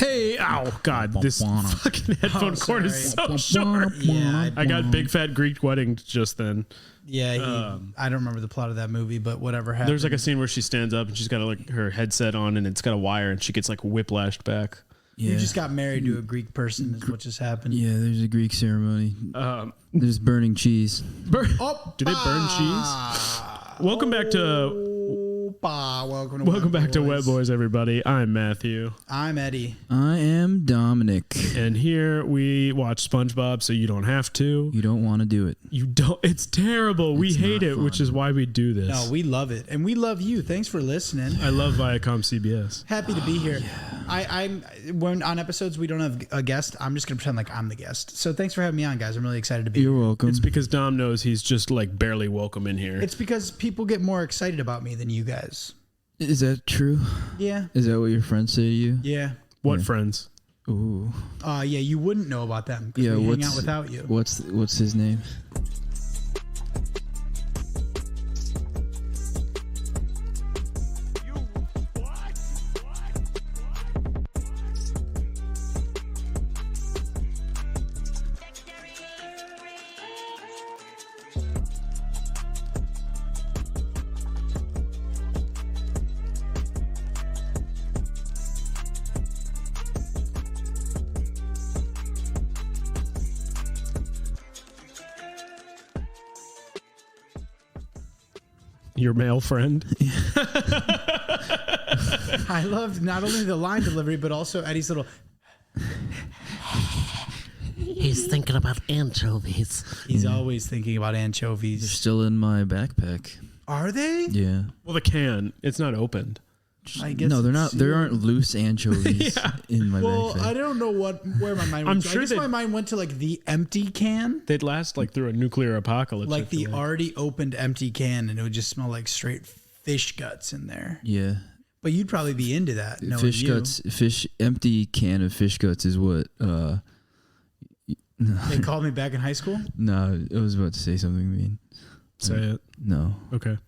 Hey, ow, God, this fucking headphone cord is so short. Yeah, I got Big Fat Greek Wedding just then. Yeah, I don't remember the plot of that movie, but whatever happened. There's like a scene where she stands up and she's got like her headset on and it's got a wire and she gets like whiplashed back. You just got married to a Greek person is what just happened. Yeah, there's a Greek ceremony. There's burning cheese. Do they burn cheese? Welcome back to Welcome back to Wet Boys, everybody. I'm Matthew. I'm Eddie. I am Dominic. And here we watch SpongeBob so you don't have to. You don't want to do it. You don't. It's terrible. We hate it, which is why we do this. No, we love it. And we love you. Thanks for listening. I love Viacom CBS. Happy to be here. I'm when on episodes we don't have a guest, I'm just going to pretend like I'm the guest. So thanks for having me on, guys. I'm really excited to be here. You're welcome. It's because Dom knows he's just like barely welcome in here. It's because people get more excited about me than you guys. Is that true? Yeah. Is that what your friends say to you? Yeah. What friends? Ooh. Yeah, you wouldn't know about them because we hang out without you. What's his name? Your male friend? I loved not only the line delivery, but also Eddie's little... He's thinking about anchovies. He's always thinking about anchovies. They're still in my backpack. Are they? Yeah. Well, the can. It's not opened. I guess no, they're not. There aren't loose anchovies in my backpack. Well, I don't know where my mind went. I'm sure I guess my mind went to like the empty can. They'd last like through a nuclear apocalypse. Like the already opened empty can, and it would just smell like straight fish guts in there. Yeah. But you'd probably be into that. Fish guts. Empty can of fish guts is what. They called me back in high school? No, I was about to say something mean. Say it. No. Okay.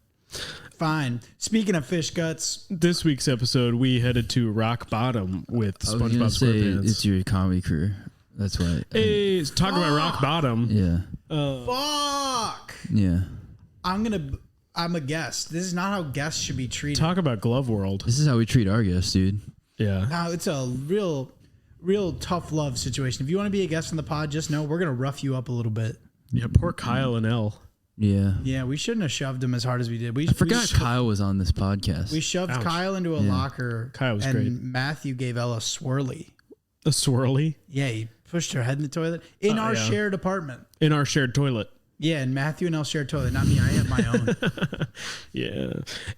Fine. Speaking of fish guts, this week's episode, we headed to Rock Bottom with SpongeBob SquarePants. It's your comedy career. That's why. Hey, talking about Rock Bottom. Yeah. fuck. Yeah. I'm a guest. This is not how guests should be treated. Talk about Glove World. This is how we treat our guests, dude. Yeah. Now, it's a real tough love situation. If you want to be a guest on the pod, just know we're going to rough you up a little bit. Yeah, poor Kyle and Elle. Yeah. Yeah, we shouldn't have shoved him as hard as we did. I forgot Kyle was on this podcast. We shoved Kyle into a locker. Kyle was and great. Matthew gave Ella a swirly. A swirly? Yeah, he pushed her head in the toilet in our shared apartment. In our shared toilet. Yeah, and Matthew and Elle shared toilet. Not me. I have my own. Yeah.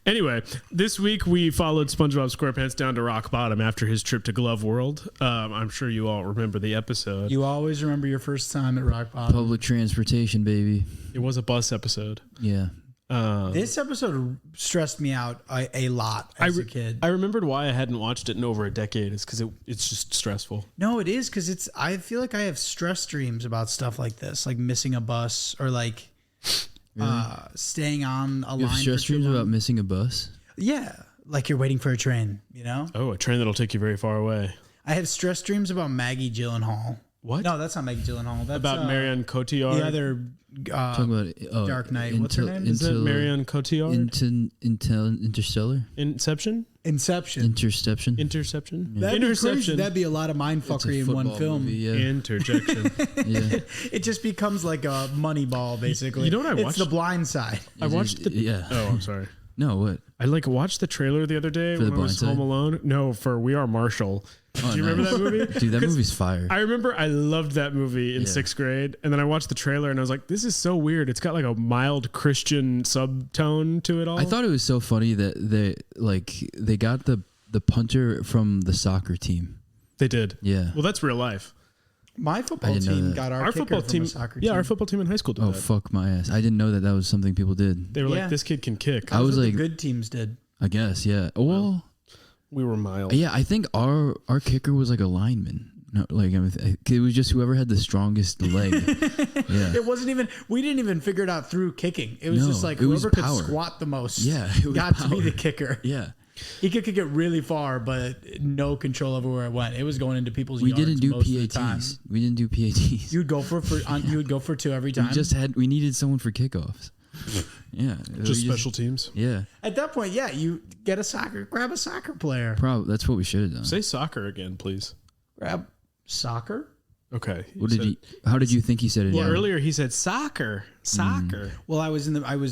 Anyway, this week we followed SpongeBob SquarePants down to Rock Bottom after his trip to Glove World. I'm sure you all remember the episode. You always remember your first time at Rock Bottom. Public transportation, baby. It was a bus episode. Yeah. This episode stressed me out a lot as a kid. I remembered why I hadn't watched it in over a decade. It's because it's just stressful. No, it is because I feel like I have stress dreams about stuff like this, like missing a bus or like staying on a line. You have stress dreams about missing a bus? Yeah, like you're waiting for a train, you know? Oh, a train that'll take you very far away. I have stress dreams about Maggie Gyllenhaal. What? No, that's not Maggie Gyllenhaal. That's about Marion Cotillard. The other talking about Dark Knight. What's her name? Is it Marion Cotillard? Interstellar? Inception? Interception? Interception? Yeah. That'd be crazy. That'd be a lot of mindfuckery in one film. Movie, yeah. Interjection. Yeah. It just becomes like a Moneyball, basically. You know what I watched? It's The Blind Side. I watched the... Yeah. Oh, I'm sorry. No, what? I watched the trailer the other day for when I was home alone. No, for We Are Marshall. Oh, do you remember that movie? Dude, that movie's fire. I remember I loved that movie in sixth grade, and then I watched the trailer and I was like, this is so weird. It's got like a mild Christian subtone to it all. I thought it was so funny that they got the punter from the soccer team. They did. Yeah. Well, that's real life. My football team got our football kicker team. from a soccer team. Yeah, our football team in high school did that. Fuck my ass. I didn't know that was something people did. They were like, this kid can kick. I was like, like, the good teams did. I guess, yeah. Well, we were mild. Yeah, I think our kicker was like a lineman. No, like it was just whoever had the strongest leg. Yeah, it wasn't even. We didn't even figure it out through kicking. It was just like whoever could squat the most. Yeah, got to be the kicker. Yeah, He could get really far, but no control over where it went. It was going into people's We yards didn't do most of the time. PATs. We didn't do PATs. You would go you would go for 2 every time. We needed someone for kickoffs. Yeah. Just special teams. Yeah. At that point, yeah, you grab a soccer player. Probably that's what we should have done. Say soccer again, please. Grab soccer. Okay. How did you think he said it? Well, earlier he said soccer. Soccer. Well, I was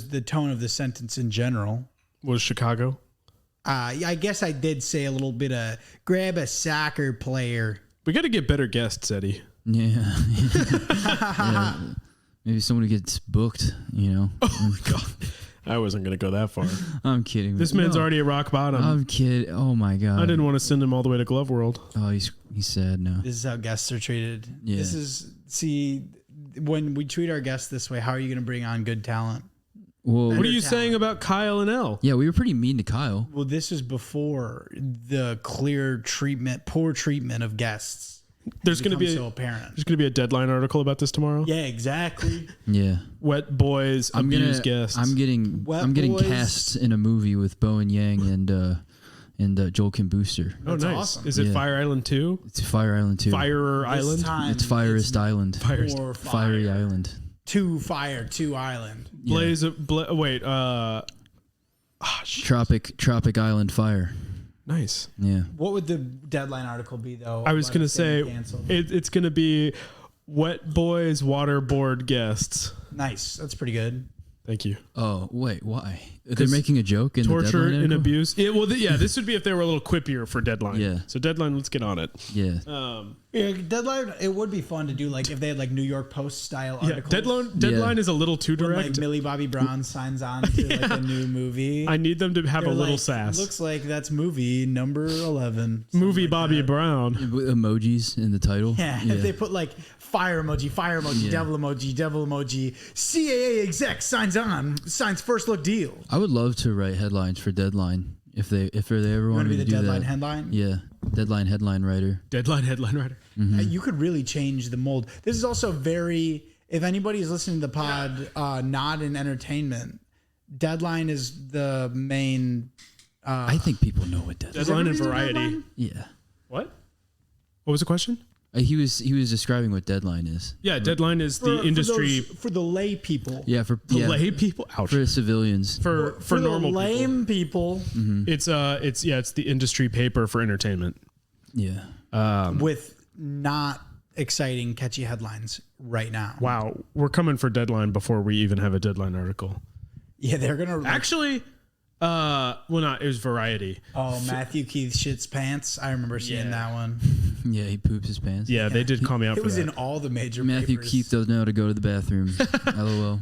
the tone of the sentence in general. Was Chicago? I guess I did say a little bit of grab a soccer player. We got to get better guests, Eddie. Yeah. Yeah. Maybe someone who gets booked, Oh my God. I wasn't going to go that far. I'm kidding. This man's already at rock bottom. I'm kidding. Oh my God. I didn't want to send him all the way to Glove World. Oh, he's sad now. This is how guests are treated. Yeah. When we treat our guests this way, how are you going to bring on good talent? Well, What are you talent. saying about Kyle and L? yeah, we were pretty mean to Kyle. Well, this is before the poor treatment of guests. There's going to be so apparent. there's going to be a Deadline article about this tomorrow. Yeah, exactly. Yeah. Wet boys abuse guests. I'm getting Boys. cast in a movie with Bowen Yang and Joel Kim Booster. Oh, That's nice. awesome. Is it Yeah. Fire Island 2? It's Fire Island 2. Fire This Island? time It's Firest Island. More Fiery fire. Island. 2 fire, 2 island. Blaze of wait, Tropic Island Fire. nice. Yeah. What would the Deadline article be, though? I was about going to it say getting canceled? it's going to be Wet Boys Waterboard Guests. Nice. That's pretty good. Thank you. Oh, wait, why? They're making a joke in the Torture Deadline and article? abuse. Yeah, well, this would be if they were a little quippier for Deadline. Yeah. So Deadline, let's get on it. Yeah. Yeah, Deadline. It would be fun to do if they had New York Post style Yeah, articles. Deadline is a little too When, direct. Millie Bobby Brown signs on to a new movie. I need them to have They're a little like, sass. Looks like that's movie number 11. Movie Bobby Brown. With emojis in the title. Yeah, if they put fire emoji, devil emoji, CAA exec signs first look deal. I would love to write headlines for Deadline if they ever You want wanted to be the do Deadline that. headline? Yeah, Deadline headline writer. Deadline headline writer. You could really change the mold. This is also if anybody's listening to the pod, not in entertainment, Deadline is the main. I think people know what Deadline and everybody know Variety. Deadline? Yeah. What? What was the question? He was describing what Deadline is. Yeah, Deadline is the industry for the lay people. Yeah, for lay people. Ouch. for civilians. For For the normal people. lame people, It's the industry paper for entertainment. Yeah. with not exciting, catchy headlines right now. Wow, we're coming for Deadline before we even have a Deadline article. Yeah, they're gonna Actually, it was Variety. Oh, Matthew Keith shits pants. I remember seeing that one. Yeah, he poops his pants. Yeah, they did call me out It for was that. in all the major Matthew papers. Keith doesn't know how to go to the bathroom. LOL.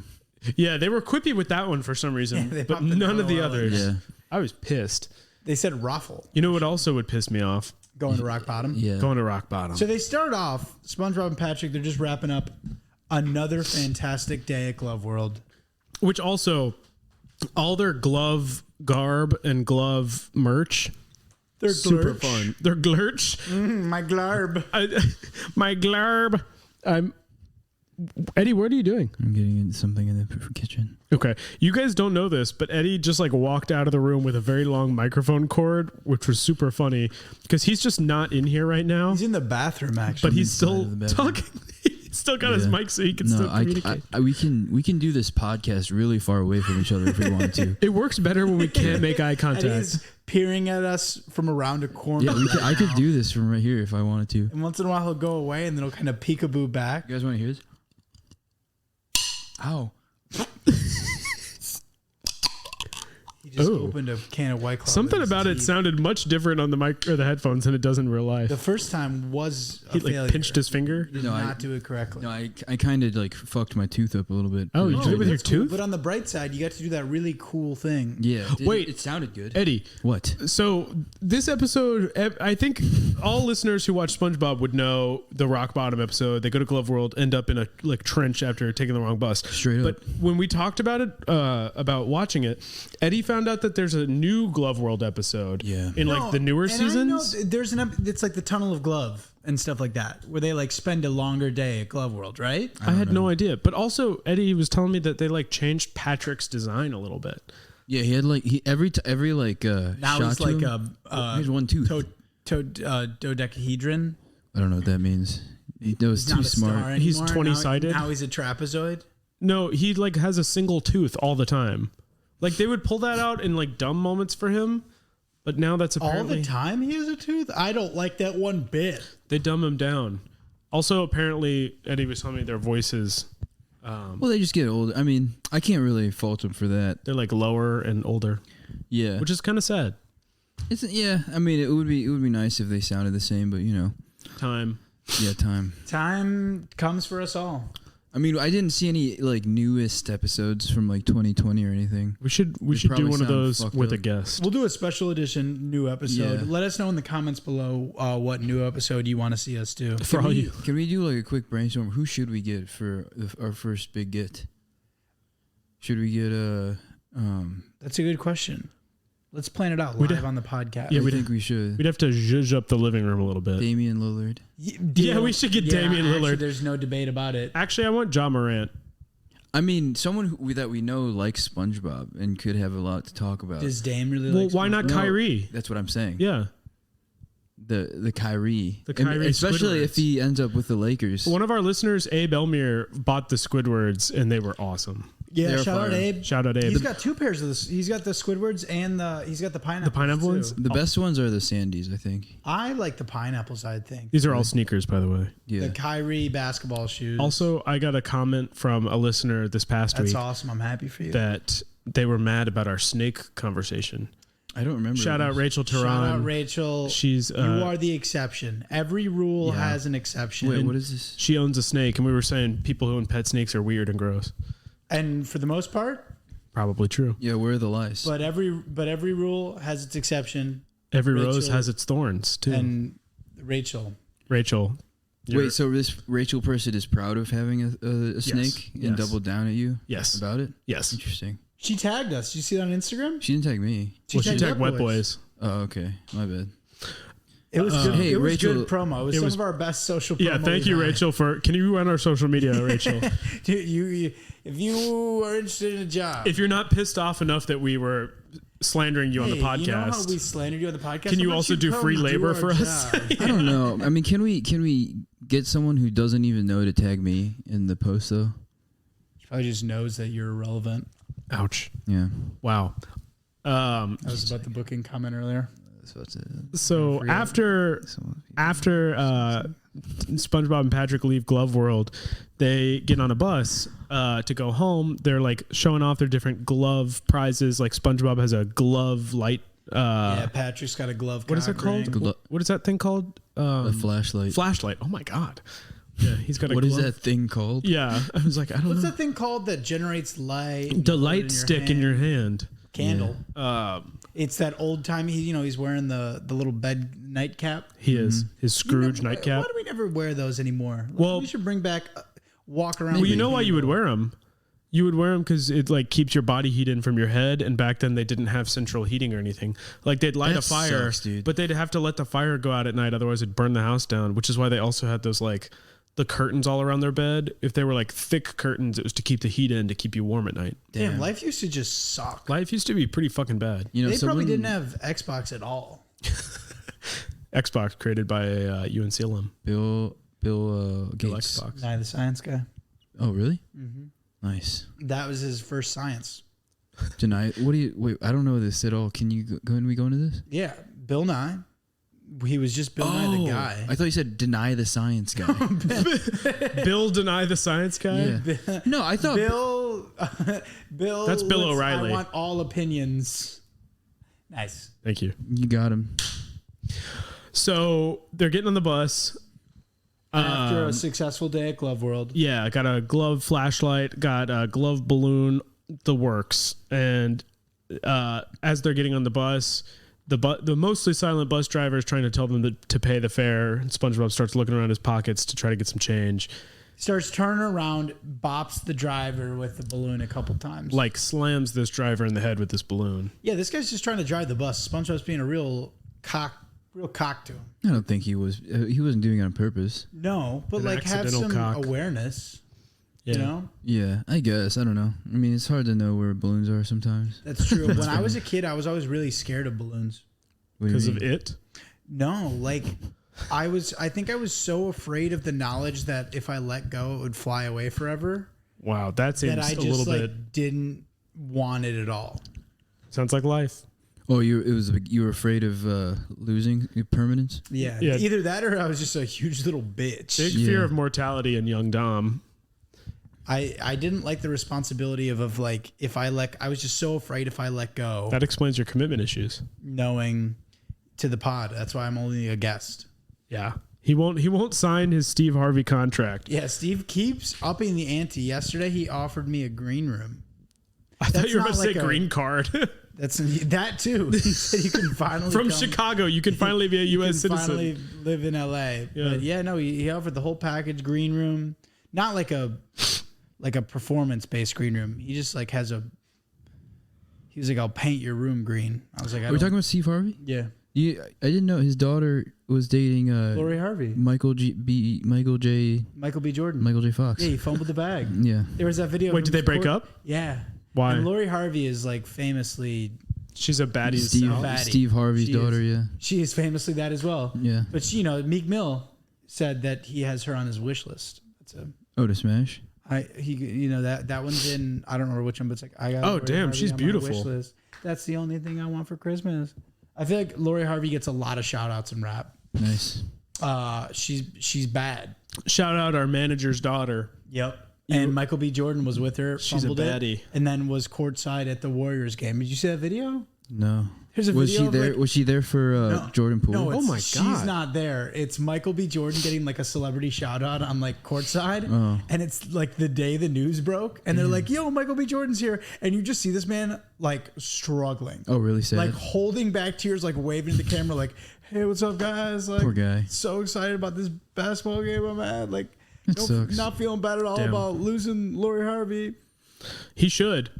Yeah, they were quippy with that one for some reason, they but popped the none of the LOL. others. Yeah. I was pissed. They said ruffle You know what also would piss me off? going to rock bottom. Yeah. Going to rock bottom. So they start off, SpongeBob and Patrick, they're just wrapping up another fantastic day at Glove World. Which also, all their glove garb and glove merch, They're super glurch. fun. They're glurch. My glarb. My glarb. Eddie, what are you doing? I'm getting into something in the kitchen. Okay. You guys don't know this, but Eddie just walked out of the room with a very long microphone cord, which was super funny because he's just not in here right now, He's in the bathroom, actually. but he's still inside of the bedroom. talking. He's still got his mic so he can still communicate. we can do this podcast really far away from each other if we want to. It works better when we can't make eye And contact. he's peering at us from around a corner. Yeah, I could do this from right here if I wanted to. And once in a while, he'll go away and then he'll kind of peekaboo back. You guys want to hear this? Ow. He just Ooh. opened a can of White Claw. Something with his about it teeth. sounded much different on the mic or the headphones than it does in real life. The first time was a He failure. pinched his finger. He did No, not do it correctly. No, I kind of fucked my tooth up a little bit. Oh, you did it with your That's cool. tooth? But on the bright side, you got to do that really cool thing. Yeah. Wait. It sounded good. Eddie, What? so this episode, I think all listeners who watch SpongeBob would know the rock bottom episode. They go to Glove World, end up in a trench after taking the wrong bus. Straight up. But when we talked about it, about watching it, Eddie found out that there's a new Glove World episode. Yeah. In the newer and seasons. I know there's it's like the Tunnel of Glove and stuff like that, where they spend a longer day at Glove World, right? I had no idea. But also, Eddie was telling me that they changed Patrick's design a little bit. Yeah, he had like every like Now shot he's to like him, a here's one tooth. dodecahedron. I don't know what that means. That was He's not too a star smart. He's anymore. 20-sided. Now he's a trapezoid. No, he like has a single tooth all the time. Like they would pull that out in like dumb moments for him, but now that's All apparently the time he has a tooth? I don't like that one bit. they dumb him down. Also, apparently, Eddie was telling me their voices, Well, they just get older. I mean, I can't really fault them for that. they're like lower and older, Yeah, which is kind of sad. yeah. I mean, it would be nice if they sounded the same, but Time. yeah, time. Time comes for us all. I mean, I didn't see any like newest episodes from like 2020 or anything. We should do probably one of sound those fucked with a up. guest. We'll do a special edition new episode. Yeah. Let us know in the comments below what new episode you want to see us do. For all you. Can we do like a quick brainstorm? Who should we get for our first big get? Should we get That's a good question. Let's plan it out We'd live have- on the podcast. Yeah, I think we should. We'd have to zhuzh up the living room a little bit. Damian Lillard. Deal. we should get Damian actually, Lillard. There's no debate about it. Actually, I want John Morant. I mean, someone that we know likes SpongeBob and could have a lot to talk about. Does Dame really Well, like why not No, Kyrie? That's what I'm saying. Yeah. The Kyrie. The Kyrie especially if Squidwards. he ends up with the Lakers. One of our listeners, Abe Elmere, bought the Squidwards, and they were awesome. Yeah, They're shout out fire. Abe. Shout out Abe. He's got two pairs of this. He's got the Squidwards and he's got the pineapples. The pineapple too. ones? The best ones are the Sandies, I think. I like the pineapples. I think These are all sneakers, by the way. Yeah. the Kyrie basketball shoes. Also, I got a comment from a listener this past that's week awesome. I'm happy for you. that they were mad about our snake conversation. I don't remember. Shout out Rachel Tehran. Shout out Rachel. She's you are the exception. Every rule Yeah. has an exception. Wait, what is this? She owns a snake, and we were saying people who own pet snakes are weird and gross. And for the most part, Probably true. Yeah, where are the lies? but every rule has its exception. Every Rachel- rose has its thorns too. And Rachel, Rachel, you're- Wait, so this Rachel person is proud of having a snake and yes. doubled down at you yes, about it? yes. Interesting. she tagged us. Did you see that on Instagram? She didn't tag me. Well, she tagged Wet Boys. Boys. Oh, okay. My bad. It was good. Hey, it was Rachel- good promo. It was it some was- of our best social promo. Yeah, thank you, we've had. Rachel. Can you run our social media, Rachel? If you are interested in a job, If you're not pissed off enough that we were slandering you on the Hey, podcast, you know how we slandered you on the podcast. Can you How about also do come free labor our for us? job? I don't know. I mean, can we get someone who doesn't even know to tag me in the post though? He probably just knows that you're irrelevant. ouch, Yeah. wow. That was about the booking comment earlier. So it's So after SpongeBob and Patrick leave Glove World, they get on a bus to go home. They're like showing off their different glove prizes. Like SpongeBob has a glove light. Yeah, Patrick's got a glove. What is it cock called? ring. What is that thing called? a flashlight. Flashlight. Oh my god. Yeah, he's got a What is glove. that thing called? Yeah, I was like, I don't What's know. that thing called that generates light? You The put it light stick in your hand. candle. Um, It's that old timey. He's wearing the little bed nightcap. he is his Scrooge You never- nightcap. Why do we never wear those anymore? Well- we should bring back walk around. Well, you with know a why you would candle. wear them? You would wear them because it like keeps your body heat in from your head, and back then they didn't have central heating or anything. Like they'd light That a fire, sucks, dude. but they'd have to let the fire go out at night, otherwise it'd burn the house down. Which is why they also had those like the curtains all around their bed. If they were like thick curtains, it was to keep the heat in to keep you warm at night. Damn, life used to just suck. Life used to be pretty fucking bad. You know, They someone, probably didn't have Xbox at all. Xbox created by a UNC alum. Bill Bill Gates. Xbox. Nah, the science guy. Oh, really? Nice. That was his first science. Deny. What do you? Wait, I don't know this at all. Can you go? Can we go into this? Yeah, Bill Nye. He was just Bill Nye the guy. I thought you said deny the science guy. Bill deny the science guy. yeah. No, I thought. Bill. That's Bill lets- O'Reilly. I want all opinions. Nice. Thank you. You got him. So they're getting on the bus. After a successful day at Glove World. Yeah, got a glove flashlight, got a glove balloon, the works. And as they're getting on the bus, the mostly silent bus driver is trying to tell them to pay the fare. And SpongeBob starts looking around his pockets to try to get some change. Starts turning around, bops the driver with the balloon a couple times. Like slams this driver in the head with this balloon. Yeah, this guy's just trying to drive the bus. SpongeBob's being a real cock to him. I don't think he was. He wasn't doing it on purpose. No, but An like have accidental some cock. awareness. You know? Yeah, I guess. I don't know. I mean, it's hard to know where balloons are sometimes. That's true. When I was a kid, I was always really scared of balloons. Because of it? No, like I think I was so afraid of the knowledge that if I let go, it would fly away forever. Wow, that seems That I a just little like bit. didn't want it at all. Sounds like life. Oh, you were afraid of losing your permanence? Yeah. Yeah. Either that or I was just a huge little bitch. Big Yeah. fear of mortality in young Dom. I didn't like the responsibility of like if I was just so afraid if I let go, That explains your commitment issues. knowing to the pod. That's why I'm only a guest. Yeah. He won't sign his Steve Harvey contract. Yeah, Steve keeps upping the ante. Yesterday he offered me a green room. I thought you were not about to like say a- green card. That's that too. He said you can finally From come- Chicago, you can finally be a you U.S. can citizen. finally live in LA. But yeah, no, he offered the whole package, green room, not like a performance based green room. He just like has a. He was like, "I'll paint your room green." I was like, Are we talking about Steve Harvey? Yeah, I didn't know his daughter was dating Lori Harvey, Michael J. Michael B. Jordan. Michael J. Fox. Yeah, he fumbled the bag. Yeah. There was that video. Wait, of did they him break court- up? Yeah. Why? And Lori Harvey is like famously. She's a baddie. Steve- Harvey's She daughter. is. Yeah. She is famously that as well. Yeah. But she, Meek Mill said that he has her on his wish list. That's a. Oh, to smash. That one's in. I don't remember which one, but it's like I got. Oh, Lori damn, Harvey she's on my beautiful. wish list. That's the only thing I want for Christmas. I feel like Lori Harvey gets a lot of shout outs in rap. Nice. She's bad. Shout out our manager's daughter. Yep. And Michael B. Jordan was with her. She's a fumbled it, baddie. and then was courtside at the Warriors game. Did you see that video? No. Here's a Was video she of, there? like- Was she there for Jordan Poole? No, Oh my she's God. not there. It's Michael B. Jordan getting like a celebrity shout out on like courtside, and it's like the day the news broke, and they're like, "Yo, Michael B. Jordan's here," and you just see this man like struggling, Oh, really sad. like holding back tears, like waving to the camera, like, "Hey, what's up, guys?" Like, Poor guy. so excited about this basketball game I'm at, like, It sucks. not feeling bad at all Damn. about losing Lori Harvey. He should.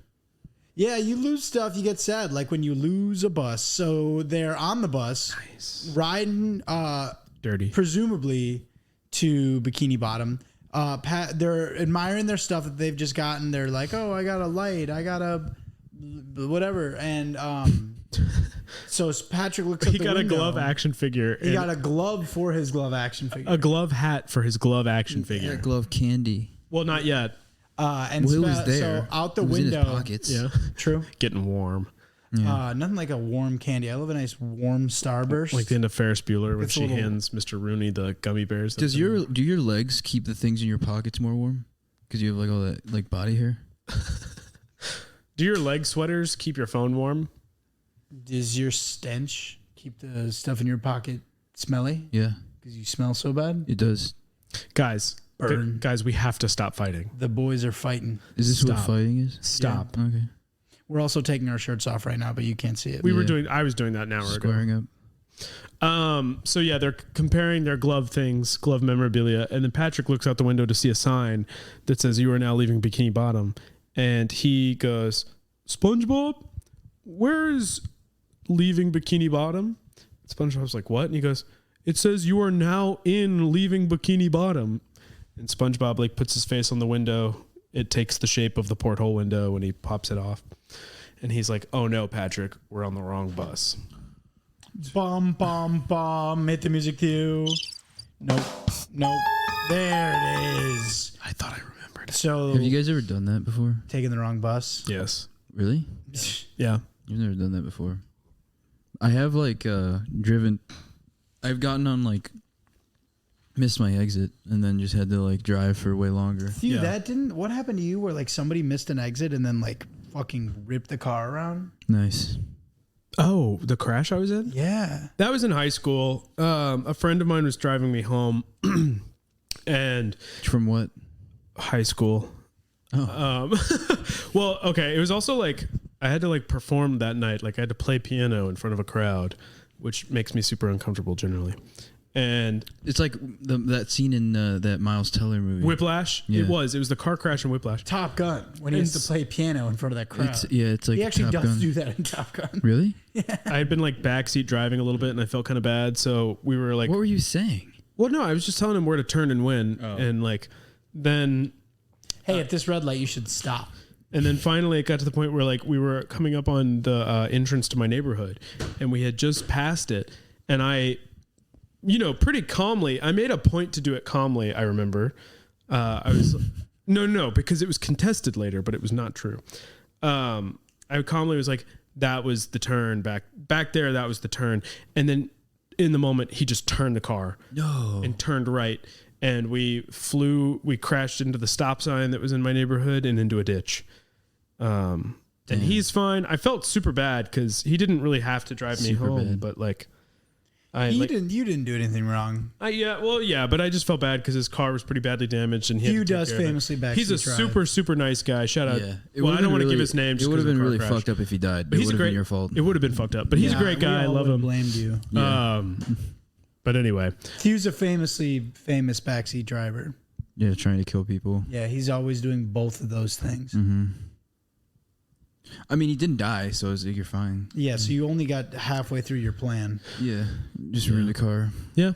Yeah, you lose stuff, you get sad, like when you lose a bus. So they're on the bus, riding, Dirty. presumably to Bikini Bottom. They're admiring their stuff that they've just gotten. They're like, "Oh, I got a light, I got a whatever," and so Patrick looks up He the got window. a glove action figure. He and got a glove for his glove action figure. a glove hat for his glove action figure. glove candy. Well, not yet. And Will was so there. out the It was in his window, pockets. Yeah. true. Getting warm. Nothing like a warm candy. I love a nice warm Starburst. Like the end of Ferris Bueller when It's a she little- hands Mr. Rooney the gummy bears. Do your legs keep the things in your pockets more warm? Because you have like all that like body hair. Do your leg sweaters keep your phone warm? Does your stench keep the stuff in your pocket smelly? Yeah, Because you smell so bad? it does. Guys, Burn. guys, we have to stop fighting. The boys are fighting. Is this what Stop. fighting is? Stop. Okay. We're also taking our shirts off right now, but you can't see it. I was doing that an hour ago. Squaring up. So yeah, they're comparing their glove memorabilia, and then Patrick looks out the window to see a sign that says "You are now leaving Bikini Bottom," and he goes, "SpongeBob, where is leaving Bikini Bottom?" SpongeBob's like, "What?" And he goes, "It says you are now in leaving Bikini Bottom." And SpongeBob like puts his face on the window. It takes the shape of the porthole window, and he pops it off. And he's like, "Oh no, Patrick, we're on the wrong bus." Bum, bum, bum. Hit the music cue. Nope. There it is. I thought I remembered. So, Have you guys ever done that before? taking the wrong bus? Yes. Really? Yeah. I've never done that before. I have like driven. I've gotten on like missed my exit and then just had to like drive for way longer. Dude, Yeah. that didn't. What happened to you where like somebody missed an exit and then like fucking ripped the car around? Nice. Oh, the crash I was in? Yeah. That was in high school. A friend of mine was driving me home and From what? high school. Well, okay. It was also like I had to like perform that night. Like I had to play piano in front of a crowd, which makes me super uncomfortable generally. And It's like that scene in that Miles Teller movie. Whiplash. Yeah. It was the car crash in Whiplash. Top Gun when he has to play piano in front of that crowd. It's like he actually Top does Gun. do that in Top Gun. Really? I had been like backseat driving a little bit and I felt kind of bad. So we were like, What were you saying? well, no, I was just telling him where to turn and when. Oh. And like, then Hey, at this red light, you should stop. And then finally, it got to the point where like we were coming up on the entrance to my neighborhood, and we had just passed it, and I, pretty calmly, I made a point to do it calmly. I remember, I was no, because it was contested later, but it was not true. I calmly was like, "That was the turn back there. That was the turn," and then in the moment, he just turned the car and turned right, and we crashed into the stop sign that was in my neighborhood and into a ditch. And he's fine. I felt super bad because he didn't really have to drive me home, but like, You didn't do anything wrong. But I just felt bad because his car was pretty badly damaged, and Hugh does famously backseat He's a drive. super nice guy. Shout out. Yeah. I don't want to give his name. It would have been really fucked up if he died. But it would have been your fault. It would have been fucked up, but he's a great guy. I love him. Blamed you. Yeah. But anyway, Hugh's a famously famous backseat driver. Yeah, trying to kill people. Yeah, he's always doing both of those things. Mm-hmm. I mean, he didn't die, so I was like, you're fine. Yeah, so you only got halfway through your plan. Yeah, just ruined the car. yeah.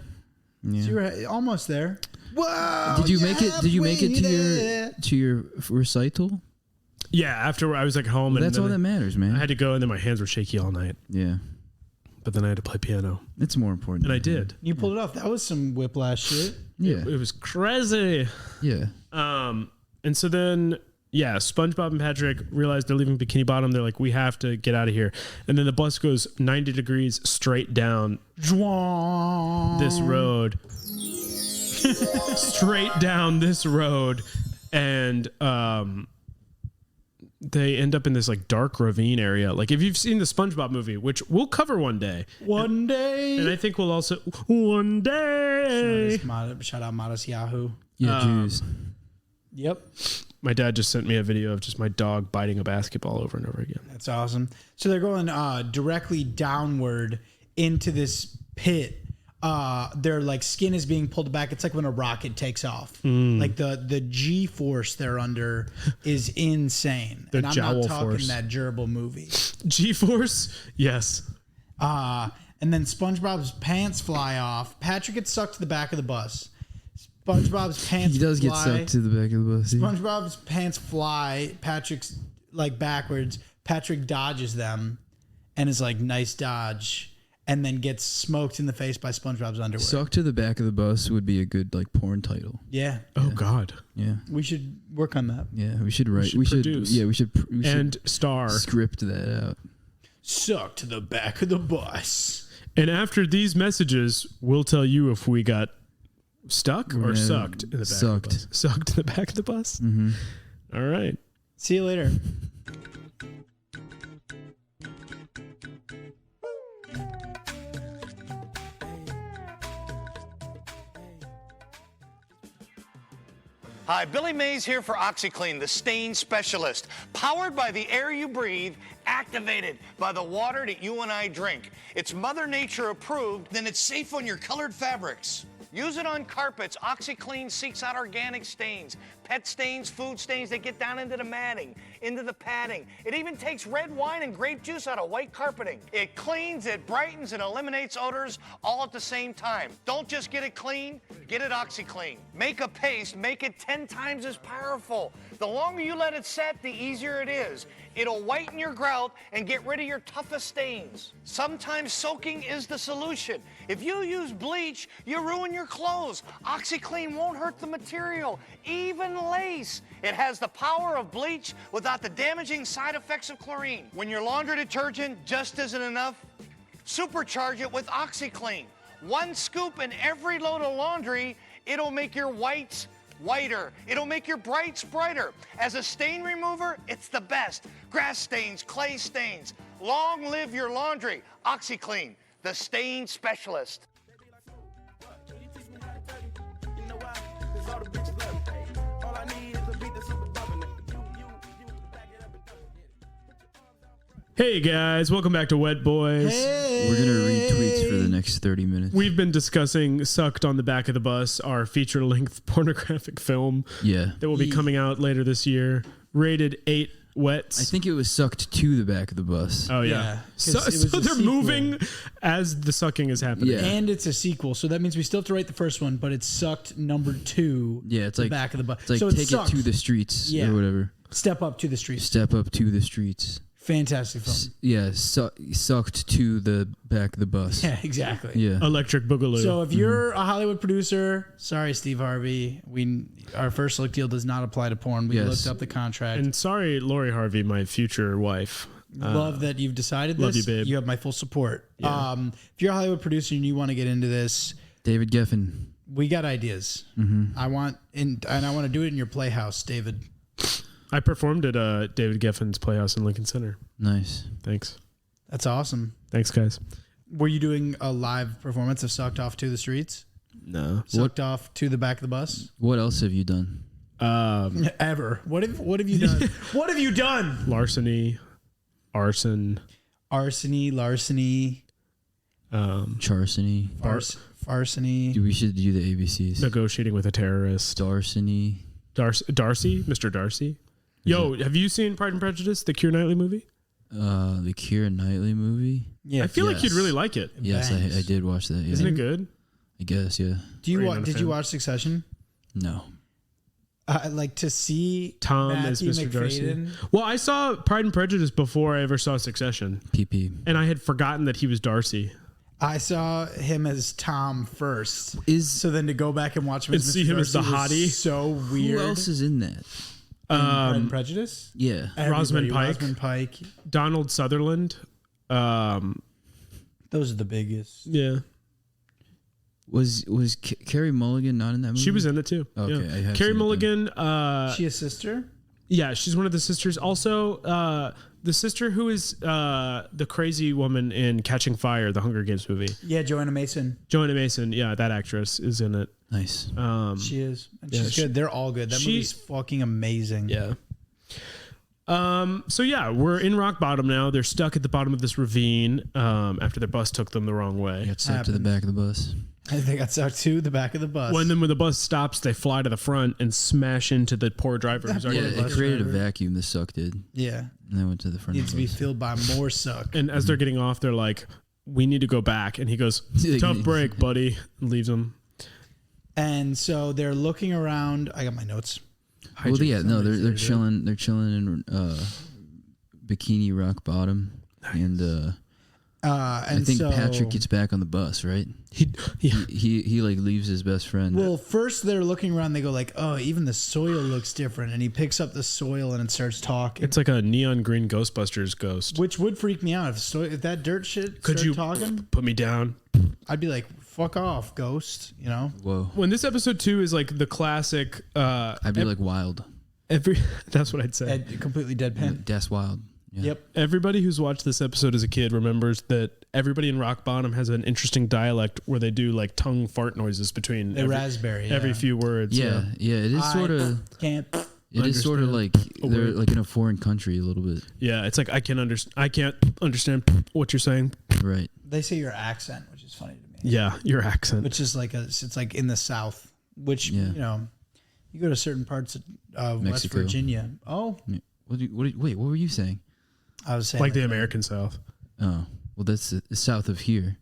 Yeah. So you were almost there. Whoa! Did you make it? Did you make it to your recital? Yeah, after I was like home, Well, and that's all that matters, man. I had to go, and then my hands were shaky all night. Yeah, But then I had to play piano, it's more important. and I did. You pulled it off. That was some whiplash shit. Yeah, It was crazy. yeah. And so then, SpongeBob and Patrick realize they're leaving Bikini Bottom. They're like, we have to get out of here. And then the bus goes 90 degrees straight down this road. Straight down this road. And they end up in this like dark ravine area. Like if you've seen the SpongeBob movie, which we'll cover one day. One day. And I think we'll also one day. Shout out Modest Yahoo. Yeah, Jews. Yep. My dad just sent me a video of just my dog biting a basketball over and over again. That's awesome. So they're going directly downward into this pit. Their like skin is being pulled back. It's like when a rocket takes off. Like the G force they're under is insane. The and I'm jowl not talking force. that gerbil movie. G-force? Yes. And then SpongeBob's pants fly off. Patrick gets sucked to the back of the bus. SpongeBob's pants He does get fly. sucked to the back of the bus. Yeah. SpongeBob's pants fly. Patrick's like backwards. Patrick dodges them and is like, nice dodge. And then gets smoked in the face by SpongeBob's underwear. Sucked to the back of the bus would be a good like porn title. Yeah. Oh God. Yeah. We should work on that. Yeah, we should write. should produce. Yeah, we should. And star. Script that out. Sucked to the back of the bus. And after these messages, we'll tell you if we got stuck or sucked in the back of the bus. Sucked in the back of the bus? Mm-hmm. All right. See you later. Hi, Billy Mays here for OxyClean, the stain specialist. Powered by the air you breathe, activated by the water that you and I drink. It's Mother Nature approved, then it's safe on your colored fabrics. Use it on carpets. OxyClean seeks out organic stains, pet stains, food stains that get down into the matting, into the padding. It even takes red wine and grape juice out of white carpeting. It cleans, it brightens, and eliminates odors all at the same time. Don't just get it clean, get it OxyClean. Make a paste, make it 10 times as powerful. The longer you let it set, the easier it is. It'll whiten your grout and get rid of your toughest stains. Sometimes soaking is the solution. If you use bleach, you ruin your clothes. OxyClean won't hurt the material, even lace. It has the power of bleach without the damaging side effects of chlorine. When your laundry detergent just isn't enough, supercharge it with OxyClean. 1 scoop in every load of laundry, it'll make your whites whiter. It'll make your brights brighter. As a stain remover, it's the best. Grass stains, clay stains. Long live your laundry. OxyClean, the stain specialist. Hey guys, welcome back to Wet Boys. We're gonna read tweets for the next 30 minutes. We've been discussing Sucked on the Back of the Bus, our feature-length pornographic film Yeah. that will be coming out later this year. Rated 8 wet. I think it was sucked to the back of the bus. Oh Yeah, yeah. 'cause it was So a they're sequel. moving as the sucking is happening. Yeah. And it's a sequel, so that means we still have to write the first one, but it's sucked number 2. Yeah, it's the like back of the bus. It's like so take sucked. it to the streets Yeah. or whatever. Step up to the streets. Step up to the streets. Fantastic film. Yeah, sucked to the back of the bus. Yeah, exactly. Yeah. Electric Boogaloo. So if you're a Hollywood producer, sorry, Steve Harvey, our first look deal does not apply to porn. We Yes. looked up the contract. and sorry, Lori Harvey, my future wife. Love that you've decided love this. you, babe. You have my full support. If you're a Hollywood producer and you want to get into this, David Geffen. we got ideas. I want and I want to do it in your playhouse, David. I performed at David Geffen's Playhouse in Lincoln Center. Nice. Thanks. That's awesome. Thanks, guys. Were you doing a live performance of Sucked Off to the Streets? No. Sucked Off to the back of the bus? What else have you done? Ever. What have you done? What have you done? Larceny, arson, Larceny, Charsony. Farsony. We should do the ABCs. negotiating with a terrorist. Darsony. Darcy, Mr. Darcy. Yo, have you seen Pride and Prejudice, the Keira Knightley movie? The Keira Knightley movie. Yeah. I feel like you'd Yes. really like it. Yes, bangs. I did watch that. Yeah. Isn't it good? I guess, yeah. Do you Or wa- even a did fan. you watch Succession? No. Like to see Tom Matthew as Mr. Darcy. McFadden. Well, I saw Pride and Prejudice before I ever saw Succession, PP. and I had forgotten that he was Darcy. I saw him as Tom first. Is So then to go back and watch him And as Mr. see him as the Darcy was hottie? so weird. who else is in that? Pride and Prejudice? Yeah. Rosamund Everybody. Pike. Rosamund Pike. Donald Sutherland. Those are the biggest. Yeah, Was Carrie Mulligan not in that movie? she was in it too. Okay, yeah. I have Carrie seen it Mulligan. She a sister? Yeah, she's one of the sisters. Also, the sister who is the crazy woman in Catching Fire, the Hunger Games movie. Yeah, Joanna Mason. Joanna Mason. Yeah, that actress is in it. Nice. She is. And yeah, she's good. They're all good. That she- movie's fucking amazing. Yeah. So yeah, we're in rock bottom now. They're stuck at the bottom of this ravine after their bus took them the wrong way. Got sucked to the happens. back of the bus. They got sucked to the back of the bus. When the bus stops, they fly to the front and smash into the poor driver who's already Yeah, in the it bus. created a driver. vacuum. The suck did, yeah. and then went to the front. Needs of to the be bus. filled by more suck. And as they're getting off, they're like, "We need to go back." And he goes, "Tough break, buddy," and leaves them. And so they're looking around. I got my notes. Well, yeah, no, they're chilling. They're chilling in Bikini Rock Bottom, and I think so, Patrick gets back on the bus, right? He like leaves his best friend. Well, first they're looking around. They go like, "Oh, even the soil looks different." And he picks up the soil and starts talking. It's like a neon green Ghostbusters ghost. Which would freak me out if that dirt shit Could started you talking. put me down? I'd be like, "Fuck off, ghost!" You know. Whoa, When this episode 2 is like the classic. I'd be like wild. That's what I'd say. Completely deadpan. That's wild. Yeah. Yep. Everybody who's watched this episode as a kid remembers that everybody in Rock Bottom has an interesting dialect where they do like tongue fart noises between The raspberry. every yeah. few words. Yeah, yeah. It is sort of. can't. It is sort of like they're word. like in a foreign country a little bit, Yeah, it's like I can't understand what you're saying. right? They say your accent, which is funny to me. Yeah, your accent. Which is like it's like in the South, which Yeah. you know, you go to certain parts of West Mexico. Virginia. Oh, Yeah. Wait, what were you saying? I was saying Like the American South. Oh, well, that's the south of here.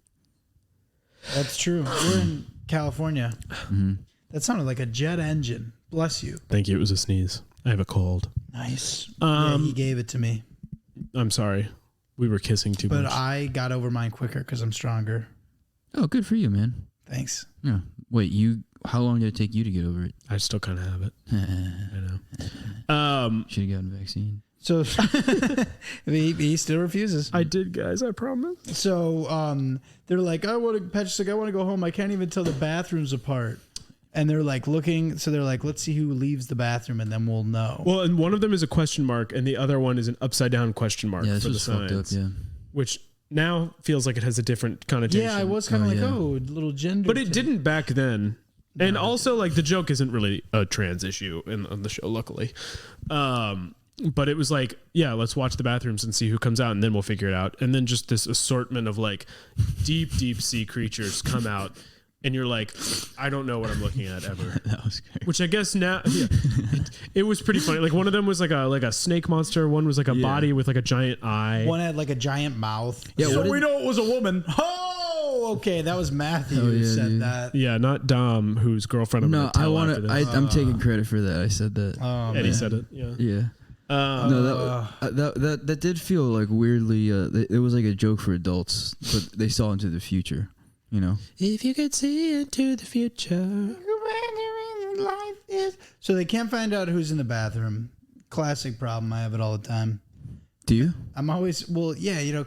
That's true. We're in California. Mm-hmm. That sounded like a jet engine. Bless you. Thank you. It was a sneeze. I have a cold. Nice. Yeah, he gave it to me, I'm sorry. We were kissing too but much. I got over mine quicker because I'm stronger. Oh, good for you, man. Thanks. Yeah. Wait, how long did it take you to get over it? I still kind of have it. I know. Should have gotten a vaccine. So he still refuses. I did, guys. I promise. So they're like, Patrick's like, I want to go home. I can't even tell the bathrooms apart. And they're like looking. So they're like, let's see who leaves the bathroom, and then we'll know. Well, and one of them is a question mark, and the other one is an upside down question mark Yeah, this for the was fucked up. signs, Yeah. which now feels like it has a different connotation. Yeah, I was kind of Oh, like, yeah. little gender. But it thing. didn't back then. And also, like, the joke isn't really a trans issue on the show, luckily. But it was like, yeah, let's watch the bathrooms and see who comes out, and then we'll figure it out. And then just this assortment of, like, deep sea creatures come out. and you're like, I don't know what I'm looking at ever. That was great. Which I guess now, it was pretty funny. Like one of them was like a snake monster. One was like a body with like a giant eye. One had like a giant mouth. Yeah, so what we did- know it was a woman. Oh, okay. That was Matthew who said dude. that. Yeah, not Dom, whose girlfriend I'm No, gonna tell I after want this. to. I'm taking credit for that. I said that. Eddie said it. Yeah. Yeah. No, that did feel like weirdly. It was like a joke for adults, but they saw into the future. You know. If you could see into the future. So they can't find out who's in the bathroom. Classic problem. I have it all the time. Do you? I'm always, because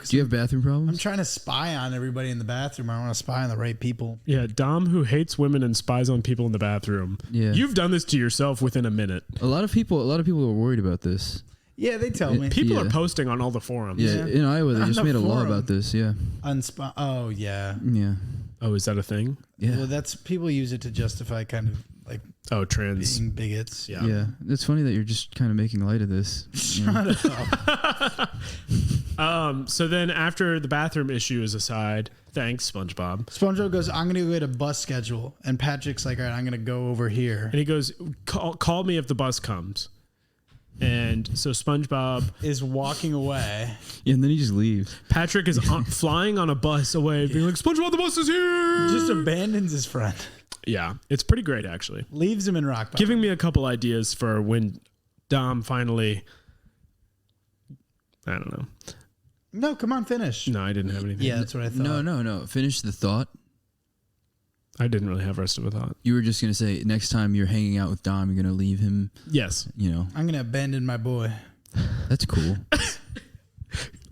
Do you have bathroom I'm problems? trying to spy on everybody in the bathroom. I want to spy on the right people. Yeah, Dom who hates women and spies on people in the bathroom. Yeah. You've done this to yourself within a minute. A lot of people are worried about this. Yeah, they tell me. People are Yeah. posting on all the forums. Yeah, in Iowa they On just the made a law forum. about this. Yeah. Oh, yeah. Yeah. Oh, is that a thing? Yeah. Well, that's people use it to justify kind of like Oh, trans. being bigots. Yeah. Yeah. It's funny that you're just kind of making light of this. you know? So then after the bathroom issue is aside, thanks, SpongeBob. SpongeBob goes, I'm going to go get a bus schedule. And Patrick's like, all right, I'm going to go over here. And he goes, call me if the bus comes. And so SpongeBob, Is walking away. Yeah, and then he just leaves. Patrick is flying on a bus away, being like, SpongeBob, the bus is here. Just abandons his friend. Yeah, it's pretty great, actually. Leaves him in rock bottom. Giving me a couple ideas for when Dom finally, I don't know. No, come on, finish. No, I didn't have anything. Yeah, that's what I thought. No. Finish the thought. I didn't really have rest of a thought. You were just gonna say next time you're hanging out with Dom, you're gonna leave him. Yes. You know, I'm going to abandon my boy. that's cool.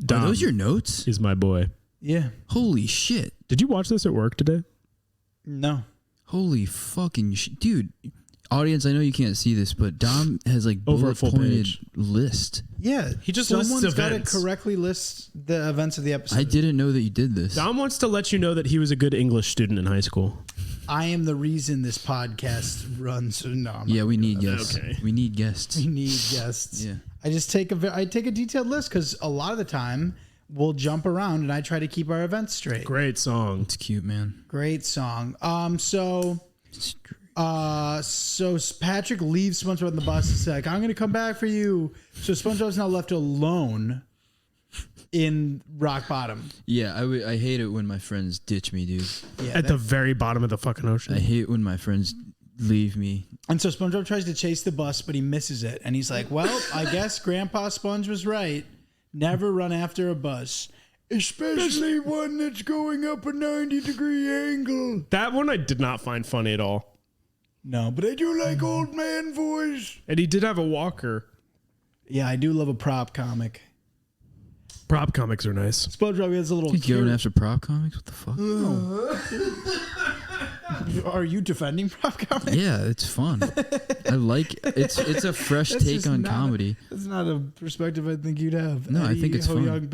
Dom Are those your notes? is my boy. Yeah. Holy shit! Did you watch this at work today? No. Holy fucking shit, dude! Audience, I know you can't see this, but Dom has like Over a bullet full pointed page. list. Yeah. He just lists Someone's got to events. correctly list the events of the episode. I didn't know that you did this. Dom wants to let you know that he was a good English student in high school. I am the reason this podcast runs. No, I'm Yeah, not we gonna need do that. guests. Okay. We need guests. We need guests. Yeah. I just take I take a detailed list because a lot of the time we'll jump around and I try to keep our events straight. Great song. It's cute, man. Great song. So Patrick leaves SpongeBob on the bus. It's like, I'm gonna come back for you. So SpongeBob's now left alone in rock bottom. Yeah, I hate it when my friends ditch me, dude. Yeah. At the very bottom of the fucking ocean. I hate when my friends leave me. And so SpongeBob tries to chase the bus, but he misses it. And he's like, well, I guess Grandpa Sponge was right. Never run after a bus. Especially one that's going up a 90-degree angle. That one I did not find funny at all. No, but I do like old man voice. And he did have a walker. Yeah, I do love a prop comic. Prop comics are nice. SpongeBob has a little... He's going after prop comics? What the fuck? Are you defending prop comics? Yeah, it's fun. I like it's a fresh That's take just on not- comedy. That's not a perspective I think you'd have. No, I think it's fun. Young,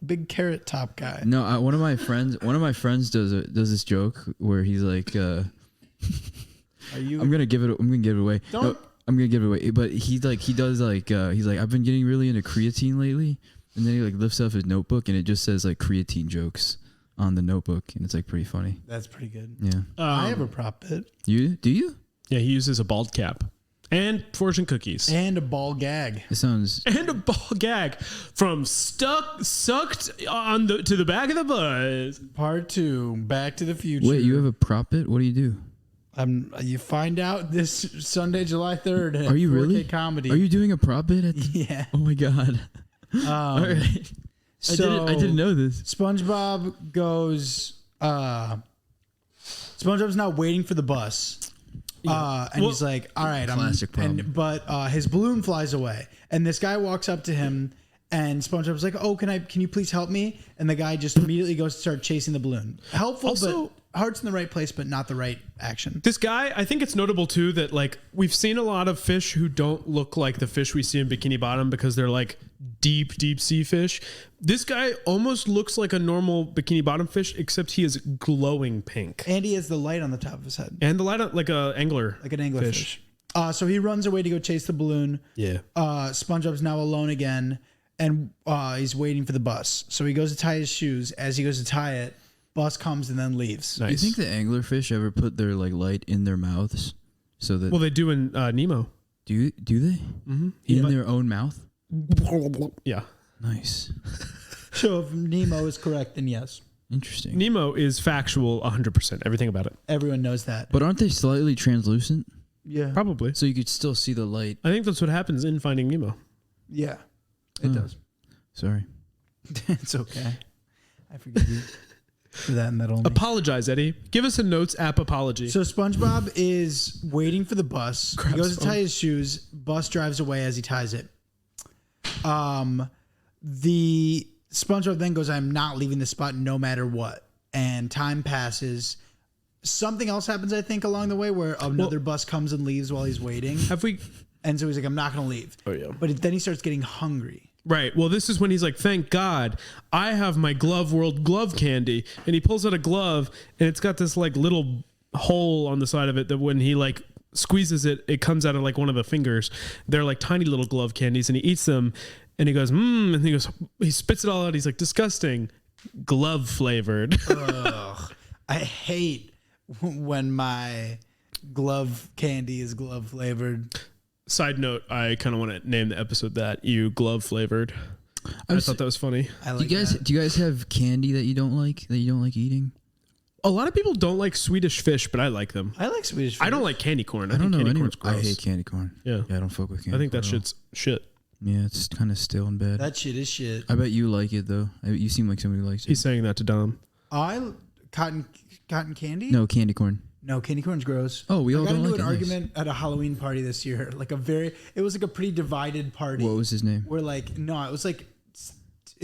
big carrot top guy. No, one of my friends does this joke where he's like, Are you? I'm gonna give it away. Don't- No, I'm gonna give it away. But he's like, he's like, I've been getting really into creatine lately, and then he like lifts up his notebook and it just says like creatine jokes on the notebook, and it's like pretty funny. That's pretty good. Yeah. I have a prop bit Do you? Yeah, he uses a bald cap. And fortune cookies. and a ball gag. It sounds. And a ball gag from sucked on to the back of the bus. Part 2, Back to the Future. Wait, you have a prop bit? What do you do? You find out this Sunday, July 3rd. At Are you 4K really? Comedy. Are you doing a prop bit? Yeah. Oh my god! All right. So I didn't know this. SpongeBob goes. SpongeBob's now waiting for the bus. And he's like, all right, Classic problem. but his balloon flies away. And this guy walks up to him and SpongeBob's like, oh, can you please help me? And the guy just immediately goes to start chasing the balloon. Helpful, Also- but heart's in the right place, but not the right action. This guy, I think it's notable too that like we've seen a lot of fish who don't look like the fish we see in Bikini Bottom because they're like deep sea fish. This guy almost looks like a normal Bikini Bottom fish, except he is glowing pink. And he has the light on the top of his head, And the light like a angler. like an anglerfish. So he runs away to go chase the balloon. Yeah. SpongeBob's now alone again, and he's waiting for the bus. So he goes to tie his shoes. As he goes to tie it, Bus comes and then leaves. Nice. You think the anglerfish ever put their like light in their mouths so that? Well, they do in Nemo. do they? Mm-hmm. In their own mouth? Yeah. Nice. So if Nemo is correct, then yes. Interesting. Nemo is factual 100%. Everything about it. Everyone knows that. But aren't they slightly translucent? Yeah. Probably. So you could still see the light. I think that's what happens in Finding Nemo. Yeah. It does. Sorry. It's okay. I forgive you for that and that only. Apologize, Eddie. Give us a Notes app apology. So SpongeBob is waiting for the bus. He goes to tie his shoes. Bus drives away as he ties it. The SpongeBob then goes, "I'm not leaving the spot no matter what." And time passes. Something else happens, I think, along the way where another bus comes and leaves while he's waiting. Have we? And so he's like, "I'm not going to leave." Oh, yeah. But then he starts getting hungry. Right. Well, this is when he's like, thank God I have my Glove World glove candy. And he pulls out a glove and it's got this like little hole on the side of it that when he like squeezes it, it comes out of like one of the fingers. They're like tiny little glove candies and he eats them and he goes, and he spits it all out. He's like, disgusting, glove flavored. Ugh. I hate when my glove candy is glove flavored. Side note, I kind of want to name the episode that, you glove flavored. I thought that was funny. I like Do you guys have candy that you don't like eating? A lot of people don't like Swedish fish, but I like them. I like Swedish fish. I don't like candy corn. I don't know. Candy corn's gross. I hate candy corn. Yeah. I don't fuck with candy corn. I think that at all. shit's shit. Yeah, it's kind of stale and bad. That shit is shit. I bet you like it though. You seem like somebody who likes it. He's saying that to Dom. Cotton candy? No, candy corn. No, candy corn's gross. Oh, we all got don't into like an it. Nice. argument at a Halloween party this year. It was like a pretty divided party. What was his name? Where it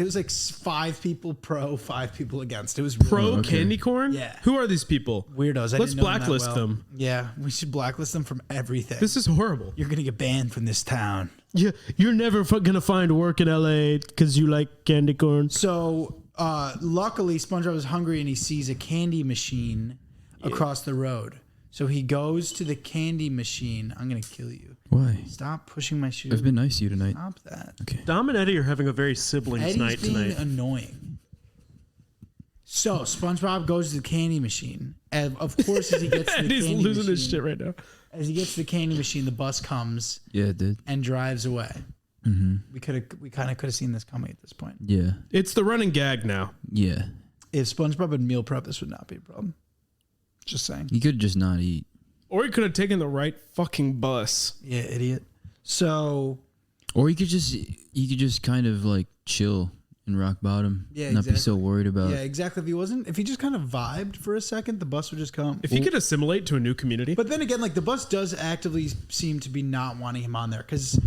was like 5 people pro, 5 people against. It was really Pro okay. candy corn? Yeah. Who are these people? weirdos. Let's didn't know blacklist that well. them. Yeah, we should blacklist them from everything. This is horrible. You're gonna get banned from this town. Yeah, you're never gonna find work in LA because you like candy corn. So luckily, SpongeBob is hungry and he sees a candy machine across the road. So he goes to the candy machine. I'm gonna kill you. Why? Stop pushing my shoes. I've been nice to you tonight. Stop that. Okay. Dom and Eddie are having a very siblings Eddie's night being tonight. annoying. So SpongeBob goes to the candy machine, and of course, as he gets to the Eddie's candy losing machine, his shit right now. as he gets to the candy machine, the bus comes Yeah, it did. and drives away. Mm-hmm. We kind of could have seen this coming at this point. Yeah. It's the running gag now. Yeah. If SpongeBob had meal prep, this would not be a problem. Just saying. You could just not eat. Or he could have taken the right fucking bus. Yeah, idiot. So Or you could just kind of like chill in rock bottom. Yeah, Not be so worried about. yeah, exactly. If he just kind of vibed for a second, the bus would just come. If he could assimilate to a new community. But then again, like the bus does actively seem to be not wanting him on there because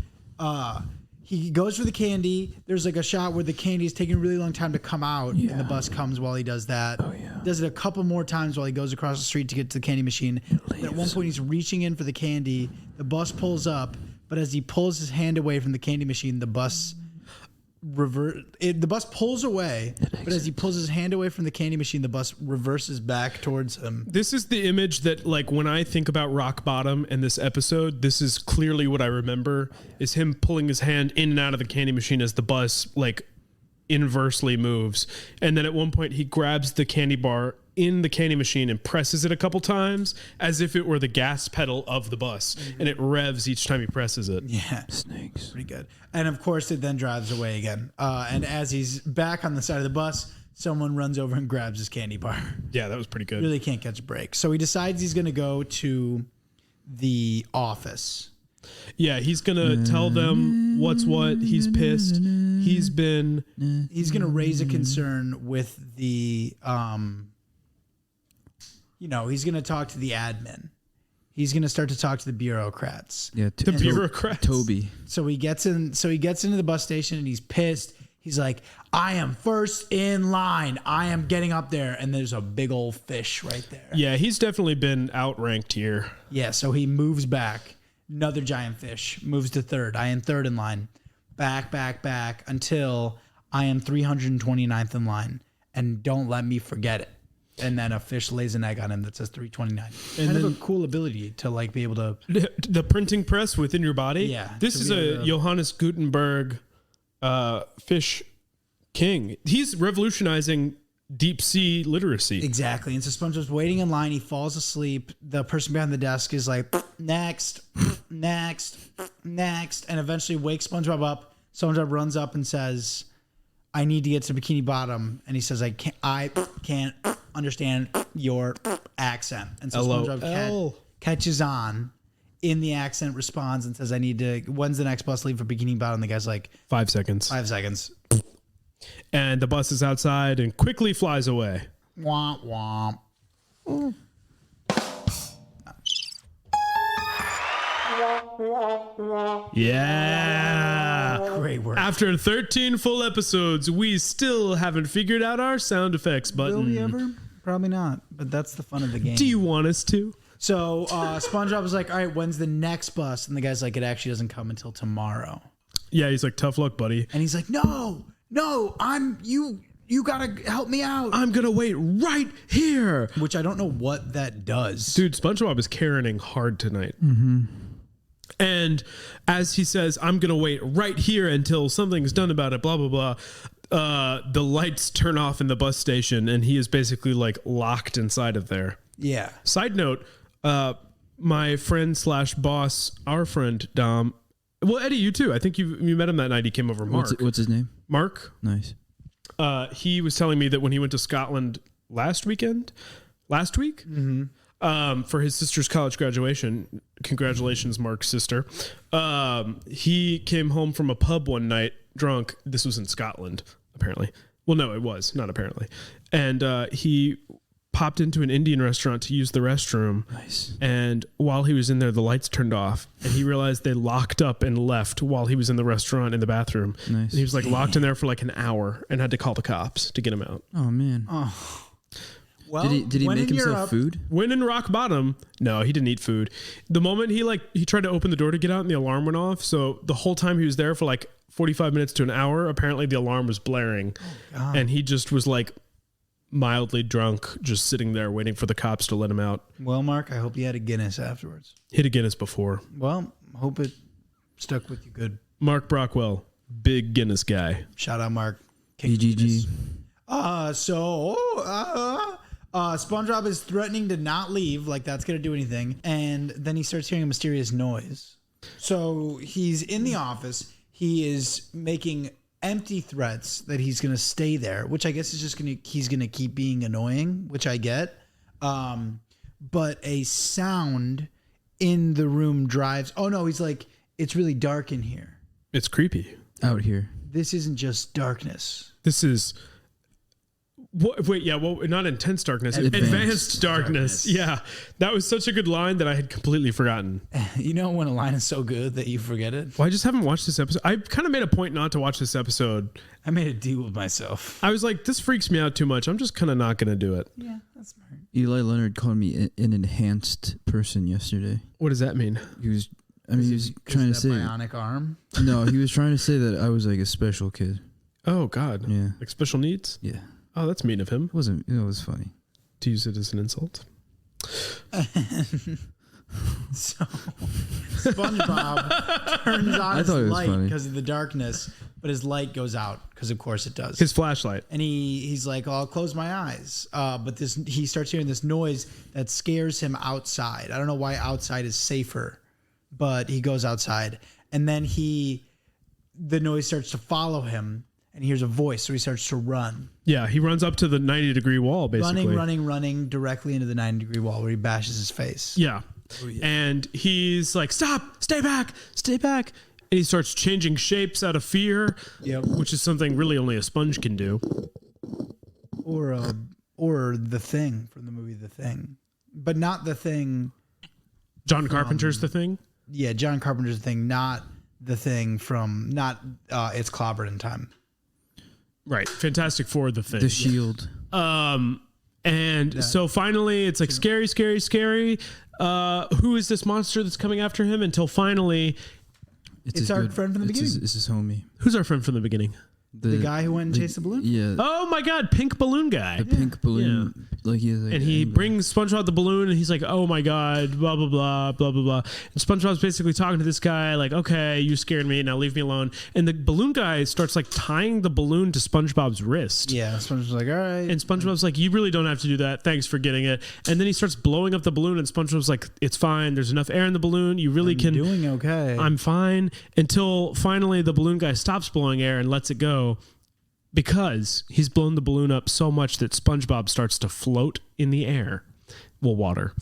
he goes for the candy. There's like a shot where the candy is taking a really long time to come out, and the bus comes while he does that. Oh yeah. Does it a couple more times while he goes across the street to get to the candy machine. And at one point, he's reaching in for the candy. The bus pulls up, but as he pulls his hand away from the candy machine, the bus the bus pulls away, but as he pulls his hand away from the candy machine, the bus reverses back towards him. This is the image that, like, when I think about rock bottom and this episode, this is clearly what I remember, is him pulling his hand in and out of the candy machine as the bus, like, inversely moves. And then at one point, he grabs the candy bar in the candy machine and presses it a couple times as if it were the gas pedal of the bus. And it revs each time he presses it. Yeah. Snakes. Pretty good. And of course, it then drives away again. And as he's back on the side of the bus, someone runs over and grabs his candy bar. Yeah, that was pretty good. Really can't catch a break. So he decides he's going to go to the office. Yeah, he's going to tell them what's what. He's pissed. He's going to raise a concern with the, he's going to talk to the admin. He's going to start to talk to the bureaucrats. Yeah. the bureaucrats. Toby. So he gets into the bus station and he's pissed. He's like, I am first in line. I am getting up there. And there's a big old fish right there. Yeah, he's definitely been outranked here. Yeah, so he moves back. Another giant fish moves to third. I am third in line. Back until I am 329th in line. And don't let me forget it. And then a fish lays an egg on him that says 329. And kind then, of a cool ability to like be able to. the printing press within your body. Yeah, This to is be a able to- Johannes Gutenberg fish king. He's revolutionizing deep sea literacy. Exactly. And so SpongeBob's waiting in line. He falls asleep. The person behind the desk is like, next, next, next, and eventually wakes SpongeBob up. SpongeBob runs up and says, I need to get to Bikini Bottom. And he says, I can't understand your accent. And so SpongeBob catches on in the accent, responds and says, when's the next bus leave for Bikini Bottom? The guy's like, 5 seconds. 5 seconds. And the bus is outside and quickly flies away. Womp womp. Yeah. Great work. After 13 full episodes, we still haven't figured out our sound effects button. Will we ever? Probably not. But that's the fun of the game. Do you want us to? So SpongeBob was like, all right, when's the next bus? And the guy's like, it actually doesn't come until tomorrow. Yeah, he's like, tough luck, buddy. And he's like, no, you gotta help me out. I'm gonna wait right here. Which I don't know what that does. Dude, SpongeBob is carrying hard tonight. Mm-hmm. And as he says, I'm gonna wait right here until something's done about it, blah, blah, blah. The lights turn off in the bus station and he is basically like locked inside of there. Yeah. Side note, my friend / boss, our friend Dom, well, Eddie, you too. I think you met him that night. He came over. Mark. What's his name? Mark. Nice. He was telling me that when he went to Scotland last week, for his sister's college graduation, congratulations, Mark's sister. He came home from a pub one night drunk. This was in Scotland, apparently. Well, no, it was not apparently. And he popped into an Indian restaurant to use the restroom. Nice. And while he was in there, the lights turned off and he realized they locked up and left while he was in the restaurant in the bathroom. Nice. And he was like locked in there for like an hour and had to call the cops to get him out. Oh man. Oh. Well, Did he make himself food? When in rock bottom, no, he didn't eat food. The moment he tried to open the door to get out and the alarm went off. So the whole time he was there for like 45 minutes to an hour, apparently the alarm was blaring. Oh, and he just was like mildly drunk, just sitting there waiting for the cops to let him out. Well, Mark, I hope you had a Guinness afterwards. Hit a Guinness before. Well, hope it stuck with you good. Mark Brockwell, big Guinness guy. Shout out, Mark. BGG. SpongeBob is threatening to not leave, like that's going to do anything. And then he starts hearing a mysterious noise. So he's in the office. He is making empty threats that he's going to stay there, which I guess is just he's going to keep being annoying, which I get. But a sound in the room drives. Oh no, he's like, it's really dark in here. It's creepy. Out here. This isn't just darkness. This is... not intense darkness. Advanced darkness. Yeah. That was such a good line that I had completely forgotten. You know when a line is so good that you forget it? Well, I just haven't watched this episode. I kind of made a point not to watch this episode. I made a deal with myself. I was like, this freaks me out too much. I'm just kind of not going to do it. Yeah, that's smart. Eli Leonard called me an enhanced person yesterday. What does that mean? He was trying to say bionic arm. No, he was trying to say that I was like a special kid. Oh God. Yeah. Like special needs? Yeah. Oh, that's mean of him. It was funny. To use it as an insult. So SpongeBob turns on his light because of the darkness, but his light goes out because of course it does. His flashlight. And he's like, oh, I'll close my eyes. But he starts hearing this noise that scares him outside. I don't know why outside is safer, but he goes outside. And then the noise starts to follow him. And he hears a voice, so he starts to run. Yeah, he runs up to the 90-degree wall, basically. Running directly into the 90-degree wall where he bashes his face. Yeah. Oh, yeah. And he's like, stop, stay back. And he starts changing shapes out of fear, which is something really only a sponge can do. Or The Thing from the movie The Thing. But not The Thing. John Carpenter's The Thing? Yeah, John Carpenter's The Thing, not The Thing from, It's Clobbered in Time. Right. Fantastic Four, The Thing. The Shield. So finally it's like scary. Who is this monster that's coming after him? Until finally... It's our friend from the beginning. It's his homie. Who's our friend from the beginning? The guy who went and chased the balloon? Yeah. Oh my God, pink balloon guy. The pink balloon. Like he has like And he brings SpongeBob the balloon, and he's like, "Oh my God, blah blah blah blah blah blah." And SpongeBob's basically talking to this guy, like, "Okay, you scared me. Now leave me alone." And the balloon guy starts like tying the balloon to SpongeBob's wrist. Yeah, SpongeBob's like, all right. And SpongeBob's like, "You really don't have to do that. Thanks for getting it." And then he starts blowing up the balloon, and SpongeBob's like, "It's fine. There's enough air in the balloon. You really can." Doing okay. I'm fine. Until finally the balloon guy stops blowing air and lets it go. Because he's blown the balloon up so much that SpongeBob starts to float in the air. Well, water.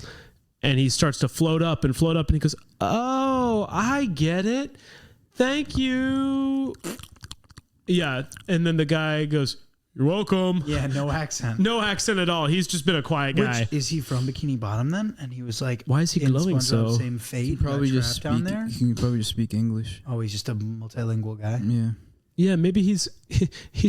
And he starts to float up, and he goes, "Oh, I get it. Thank you." Yeah. And then the guy goes, "You're welcome." Yeah, no accent. No accent at all. He's just been a quiet guy. Which, is he from Bikini Bottom then? And he was like, Why is he in glowing SpongeBob's so? Same fate. probably got just trapped speak. down there. He can probably just speak English. Oh, he's just a multilingual guy. Yeah. Yeah, maybe he's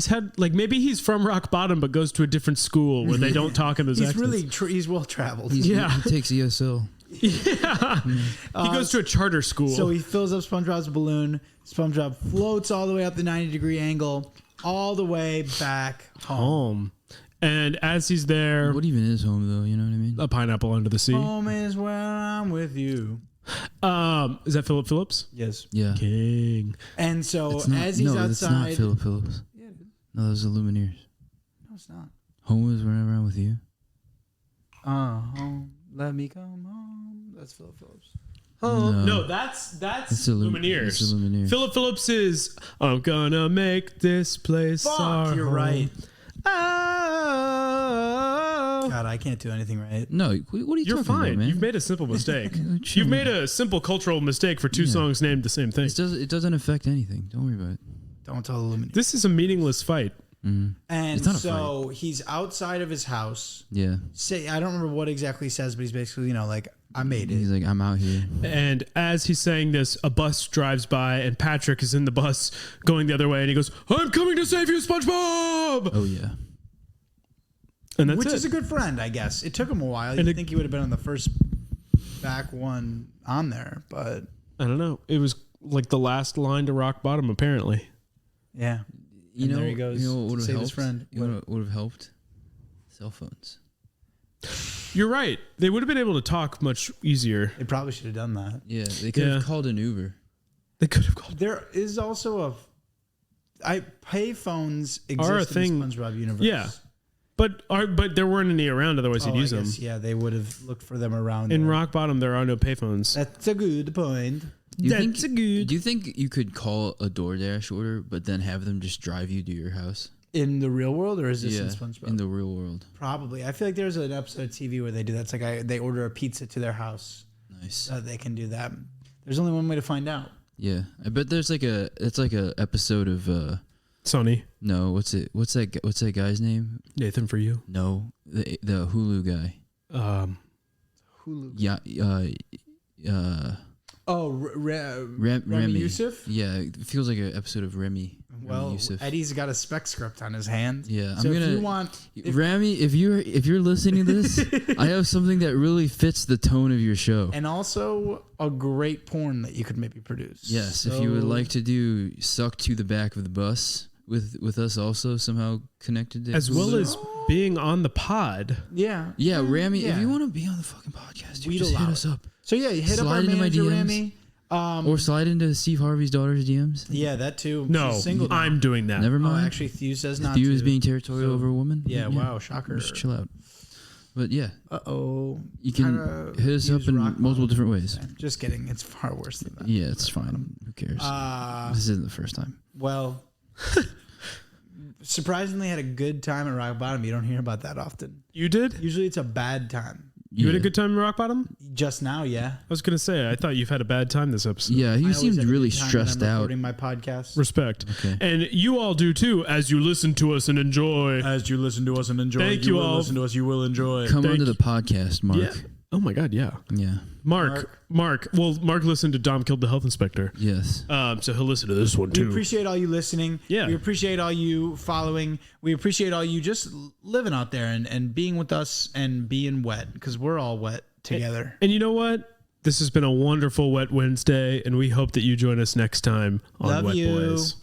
had like maybe he's from Rock Bottom but goes to a different school where they don't talk in those He's accents. really he's well traveled. Yeah. He takes ESL. Yeah. He goes to a charter school. So he fills up SpongeBob's balloon. SpongeBob floats all the way up the 90-degree angle, all the way back home. And as he's there, What even is home though? You know what I mean? a pineapple under the sea. Home is where I'm with you. Is that Philip Phillips? Yes. Yeah. King. And so It's not, as he's no, it's not outside, Philip Phillips. Yeah, it is. No, those are Lumineers. No, it's not. Home is whenever I'm with you. Home, let me come home. That's Philip Phillips. No, that's It's the Lumineers. It's the Lumineers. Philip Phillips is "I'm gonna make this place our Fuck, you're home." right. Oh. God, I can't do anything right. No, what are you You're talking fine. about, man? You've made a simple mistake. Chill. You've made a simple cultural mistake for two songs named the same thing. It doesn't affect anything. Don't worry about it. Don't tell the Lumineers. This is a meaningless fight. And It's not a so he's outside of his house. Yeah. Say, I don't remember what exactly he says, but he's basically, like, I made it. He's like, I'm out here. And as he's saying this, a bus drives by, and Patrick is in the bus going the other way, and he goes, "I'm coming to save you, SpongeBob!" Oh yeah. And that's Which it. is a good friend, I guess. It took him a while. And You'd think he would have been on the first back one on there, but I don't know. It was like the last line to Rock Bottom, apparently. yeah. You And know, there he goes what would to have save helped? his friend. You know what would have helped? Cell phones. You're right. They would have been able to talk much easier. They probably should have done that. Yeah, they could have called an Uber. They could have called. There is also payphones Are a exist thing. in the SpongeBob universe. Yeah. But there weren't any around, otherwise he'd I use them. guess, yeah, they would have looked for them around. In there. Rock Bottom, there are no payphones. That's a good point. Do you think, That's a good. Do you think you could call a DoorDash order, but then have them just drive you to your house? In the real world, or is this in SpongeBob? in the real world. Probably. I feel like there's an episode of TV where they do that. It's like they order a pizza to their house. Nice. So they can do that. There's only one way to find out. Yeah, I bet there's it's like a episode of Sonny. no, what's that guy's name? Nathan for you. No, the Hulu guy. Hulu. Yeah, Oh, Remy Youssef? Yeah, it feels like an episode of Remy. Well, Youssef. Eddie's got a spec script on his hand. Yeah, So I'm gonna. if you want, Remy, if you're listening to this, I have something that really fits the tone of your show. and also a great porn that you could maybe produce. Yes, if you would like to do Suck to the Back of the Bus with us also somehow connected to As well as being on the pod. Yeah. yeah, Ramy, Yeah. if you want to be on the fucking podcast, We'd just hit allow us it. up. So yeah, you hit up Slide our into my manager, DMs. Remy. Or slide into Steve Harvey's daughter's DMs. Yeah, that too. No, She's single now. I'm doing that. Never Oh, mind. actually, Thew says not Thew to. is being territorial over a woman. Yeah, wow, shocker. Just chill out. But yeah, Uh-oh. you can hit us up in multiple different ways. Just kidding. It's far worse than that. Yeah, it's fine. Who cares? This isn't the first time. Well, surprisingly had a good time at Rock Bottom. You don't hear about that often. You did? Usually it's a bad time. You had a good time in Rock Bottom? Just now, yeah. I was going to say, I thought you've had a bad time this episode. Yeah, I you always seemed have a really good time when stressed I'm out. recording my podcast. Respect. Okay. And you all do too, as you listen to us and enjoy. As you listen to us and enjoy, Thank you all. to us, you will enjoy. Come Thank onto the podcast, Mark. Yeah. Oh my God, yeah. Yeah. Mark. Well, Mark listened to Dom Killed the Health Inspector. Yes. So he'll listen to this one We too. appreciate all you listening. Yeah. We appreciate all you following. We appreciate all you just living out there and being with us and being wet, because we're all wet together. And you know what? This has been a wonderful Wet Wednesday, and we hope that you join us next time on Love Wet you. Boys.